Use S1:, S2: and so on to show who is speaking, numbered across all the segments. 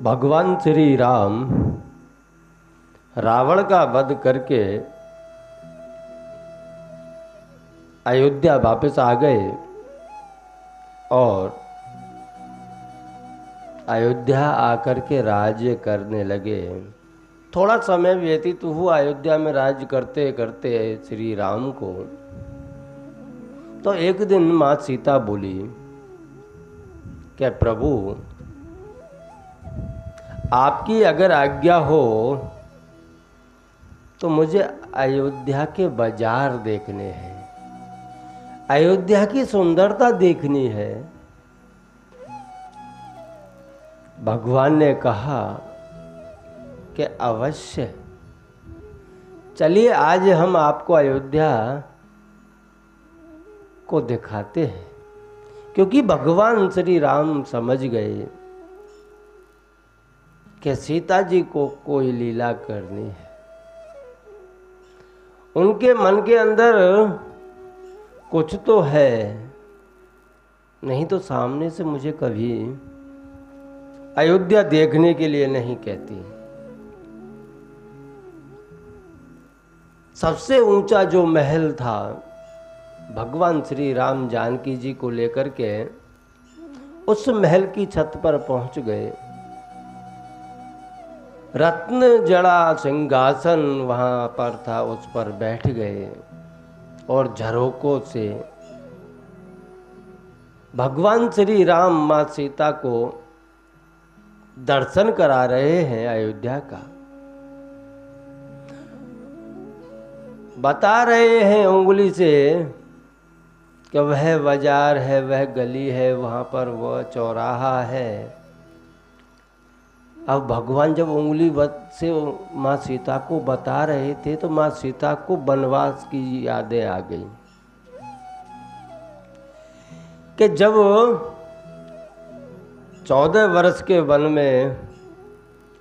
S1: भगवान श्री राम रावण का वध करके अयोध्या वापस आ गए और अयोध्या आकर के राज्य करने लगे। थोड़ा समय व्यतीत हुआ अयोध्या में राज्य करते करते श्री राम को। तो एक दिन माँ सीता बोली कि प्रभु आपकी अगर आज्ञा हो तो मुझे अयोध्या के बाजार देखने हैं, अयोध्या की सुंदरता देखनी है। भगवान ने कहा कि अवश्य, चलिए आज हम आपको अयोध्या को दिखाते हैं। क्योंकि भगवान श्री राम समझ गए कि सीता जी को कोई लीला करनी है। उनके मन के अंदर कुछ तो है, नहीं तो सामने से मुझे कभी अयोध्या देखने के लिए नहीं कहती। सबसे ऊंचा जो महल था, भगवान श्री राम जानकी जी को लेकर के उस महल की छत पर पहुंच गए। रत्न जड़ा सिंहासन वहां पर था, उस पर बैठ गए और झरोकों से भगवान श्री राम माँ सीता को दर्शन करा रहे हैं अयोध्या का। बता रहे हैं उंगली से कि वह बाजार है, वह गली है, वहां पर वह चौराहा है। अब भगवान जब उंगली से माँ सीता को बता रहे थे तो माँ सीता को वनवास की यादें आ गई कि जब 14 वर्ष के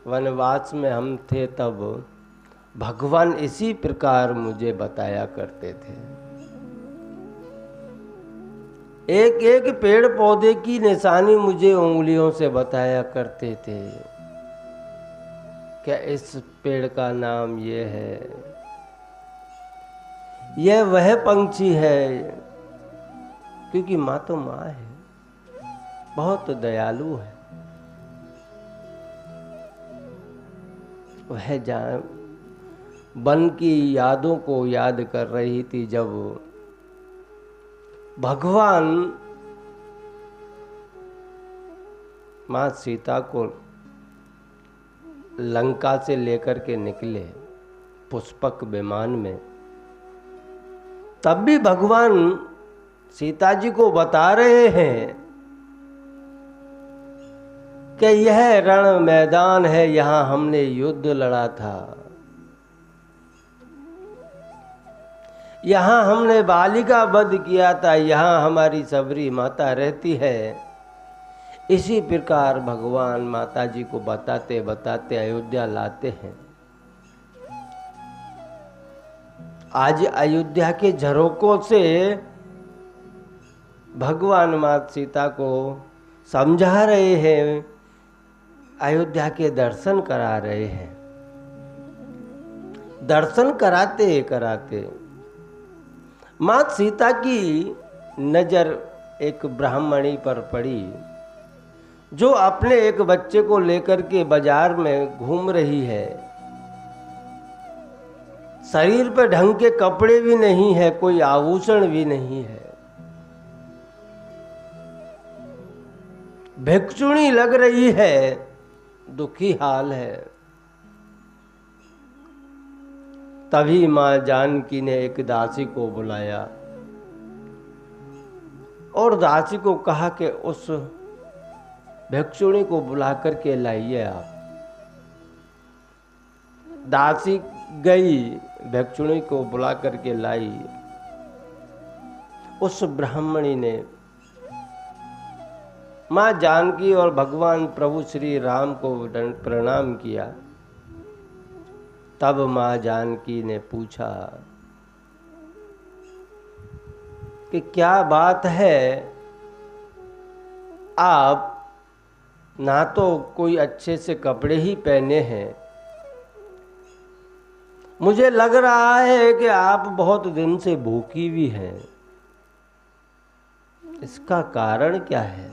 S1: वनवास में हम थे तब भगवान इसी प्रकार मुझे बताया करते थे। एक एक पेड़ पौधे की निशानी मुझे उंगलियों से बताया करते थे। क्या इस पेड़ का नाम ये है, यह वह पंछी है। क्योंकि माँ तो माँ है, बहुत दयालु है। वह जान वन की यादों को याद कर रही थी जब भगवान माँ सीता को लंका से लेकर के निकले पुष्पक विमान में। तब भी भगवान सीता जी को बता रहे हैं कि यह रण मैदान है, यहां हमने युद्ध लड़ा था, यहां हमने बाली का वध किया था, यहां हमारी सबरी माता रहती है। इसी प्रकार भगवान माता जी को बताते बताते अयोध्या लाते हैं। आज अयोध्या के झरोकों से भगवान माँ सीता को समझा रहे हैं, अयोध्या के दर्शन करा रहे हैं। दर्शन कराते कराते माँ सीता की नजर एक ब्राह्मणी पर पड़ी जो अपने एक बच्चे को लेकर के बाजार में घूम रही है। शरीर पर ढंग के कपड़े भी नहीं है, कोई आभूषण भी नहीं है, भिक्षुणी लग रही है, दुखी हाल है। तभी मां जानकी ने एक दासी को बुलाया और दासी को कहा कि उस भिक्षुणी को बुला करके लाइए आप। दासी गई, भिक्षुणी को बुला करके लाई। उस ब्राह्मणी ने माँ जानकी और भगवान प्रभु श्री राम को प्रणाम किया। तब माँ जानकी ने पूछा कि क्या बात है आप ना तो कोई अच्छे से कपड़े ही पहने हैं, मुझे लग रहा है कि आप बहुत दिन से भूखी भी हैं। इसका कारण क्या है?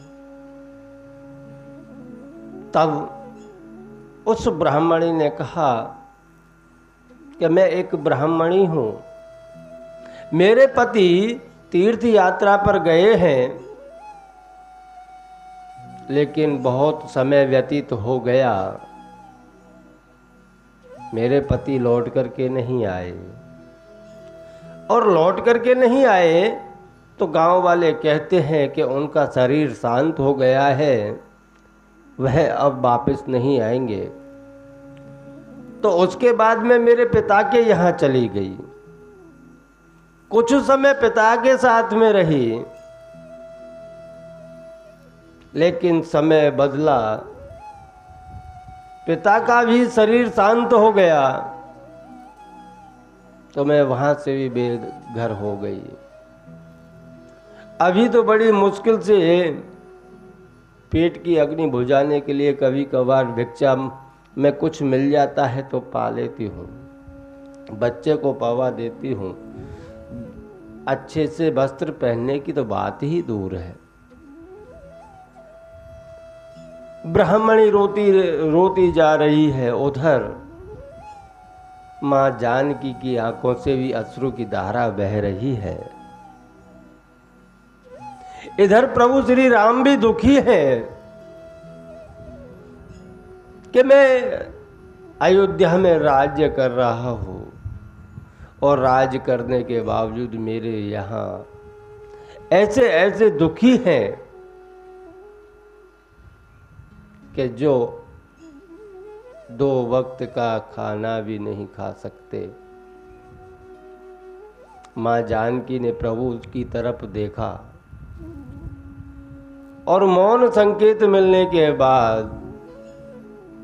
S1: तब उस ब्राह्मणी ने कहा कि मैं एक ब्राह्मणी हूं, मेरे पति तीर्थ यात्रा पर गए हैं, लेकिन बहुत समय व्यतीत हो गया, मेरे पति लौट करके नहीं आए। और लौट करके नहीं आए तो गांव वाले कहते हैं कि उनका शरीर शांत हो गया है, वह अब वापस नहीं आएंगे। तो उसके बाद में मेरे पिता के यहाँ चली गई, कुछ समय पिता के साथ में रही, लेकिन समय बदला, पिता का भी शरीर शांत हो गया, तो मैं वहां से भी बेघर हो गई। अभी तो बड़ी मुश्किल से पेट की अग्नि बुझाने के लिए कभी कभार भिक्षा में कुछ मिल जाता है तो पा लेती हूँ, बच्चे को पवा देती हूँ। अच्छे से वस्त्र पहनने की तो बात ही दूर है। ब्राह्मणी रोती जा रही है, उधर मां जानकी की आंखों से भी अश्रु की धारा बह रही है। इधर प्रभु श्री राम भी दुखी हैं कि मैं अयोध्या में राज्य कर रहा हूं और राज करने के बावजूद मेरे यहाँ ऐसे ऐसे दुखी हैं कि जो 2 वक्त का खाना भी नहीं खा सकते। मां जानकी ने प्रभु की तरफ देखा और मौन संकेत मिलने के बाद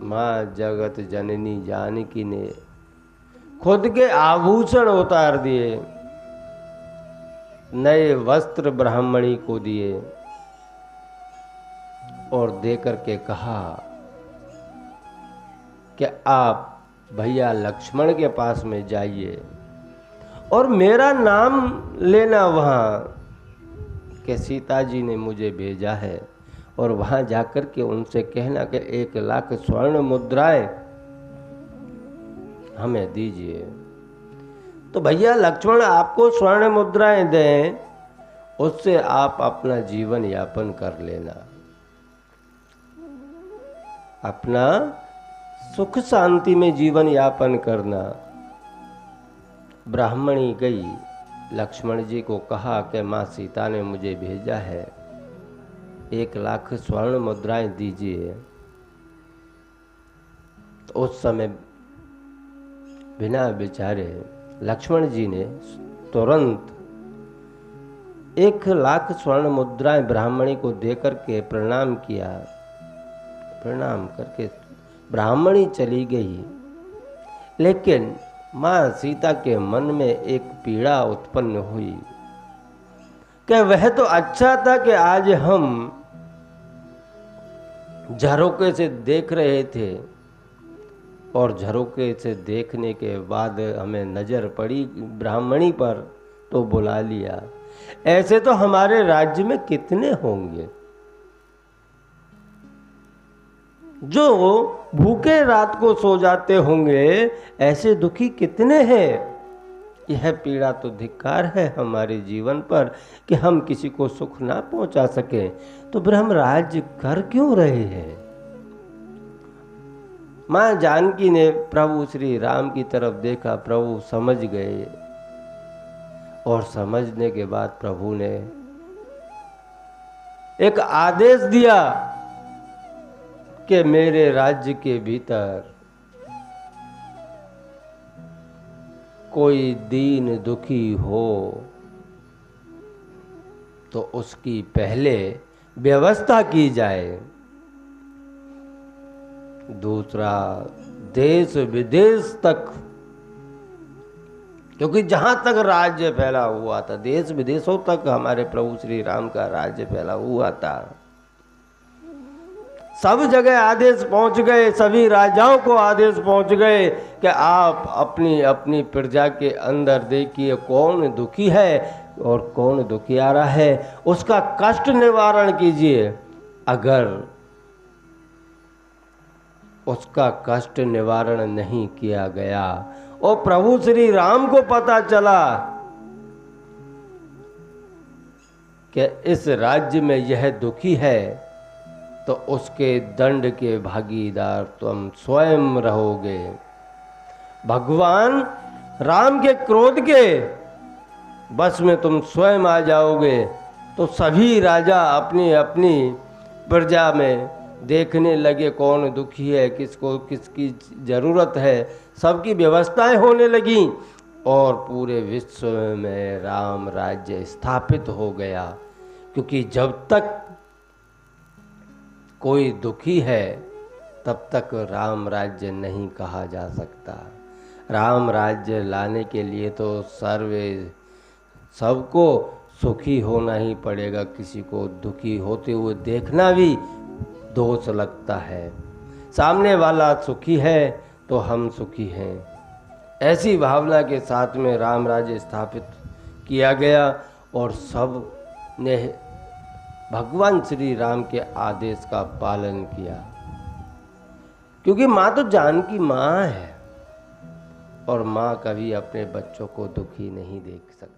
S1: मां जगत जननी जानकी ने खुद के आभूषण उतार दिए, नए वस्त्र ब्राह्मणी को दिए और देकर के कहा कि आप भैया लक्ष्मण के पास में जाइए और मेरा नाम लेना वहाँ कि सीता जी ने मुझे भेजा है, और वहाँ जाकर के उनसे कहना कि 1 लाख स्वर्ण मुद्राएं हमें दीजिए। तो भैया लक्ष्मण आपको स्वर्ण मुद्राएं दें, उससे आप अपना जीवन यापन कर लेना, अपना सुख शांति में जीवन यापन करना। ब्राह्मणी गई, लक्ष्मण जी को कहा कि माँ सीता ने मुझे भेजा है, 1 लाख स्वर्ण मुद्राएं दीजिए। तो उस समय बिना विचारे लक्ष्मण जी ने तुरंत 1 लाख स्वर्ण मुद्राएं ब्राह्मणी को देकर के प्रणाम किया। प्रणाम करके ब्राह्मणी चली गई, लेकिन माँ सीता के मन में एक पीड़ा उत्पन्न हुई कि वह तो अच्छा था कि आज हम झरोके से देख रहे थे और झरोके से देखने के बाद हमें नजर पड़ी ब्राह्मणी पर तो बुला लिया। ऐसे तो हमारे राज्य में कितने होंगे जो भूखे रात को सो जाते होंगे, ऐसे दुखी कितने हैं। यह पीड़ा तो धिक्कार है हमारे जीवन पर कि हम किसी को सुख ना पहुंचा सके, तो फिर हम राज्य कर क्यों रहे हैं। मां जानकी ने प्रभु श्री राम की तरफ देखा, प्रभु समझ गए और समझने के बाद प्रभु ने एक आदेश दिया कि मेरे राज्य के भीतर कोई दीन दुखी हो तो उसकी पहले व्यवस्था की जाए, दूसरा देश विदेश तक, क्योंकि जहां तक राज्य फैला हुआ था, देश विदेशों तक हमारे प्रभु श्री राम का राज्य फैला हुआ था। सब जगह आदेश पहुंच गए, सभी राजाओं को आदेश पहुंच गए कि आप अपनी अपनी प्रजा के अंदर देखिए कौन दुखी है और कौन दुखियारा है, उसका कष्ट निवारण कीजिए। अगर उसका कष्ट निवारण नहीं किया गया और प्रभु श्री राम को पता चला कि इस राज्य में यह दुखी है, तो उसके दंड के भागीदार तुम स्वयं रहोगे। भगवान राम के क्रोध के बस में तुम स्वयं आ जाओगे। तो सभी राजा अपनी अपनी प्रजा में देखने लगे कौन दुखी है, किसको किसकी ज़रूरत है, सबकी व्यवस्थाएं होने लगीं और पूरे विश्व में राम राज्य स्थापित हो गया। क्योंकि जब तक कोई दुखी है तब तक राम राज्य नहीं कहा जा सकता। राम राज्य लाने के लिए तो सबको सुखी होना ही पड़ेगा, किसी को दुखी होते हुए देखना भी दोष लगता है। सामने वाला सुखी है तो हम सुखी हैं, ऐसी भावना के साथ में राम राज्य स्थापित किया गया और सब ने भगवान श्री राम के आदेश का पालन किया। क्योंकि माँ तो जानकी माँ है और माँ कभी अपने बच्चों को दुखी नहीं देख सकती।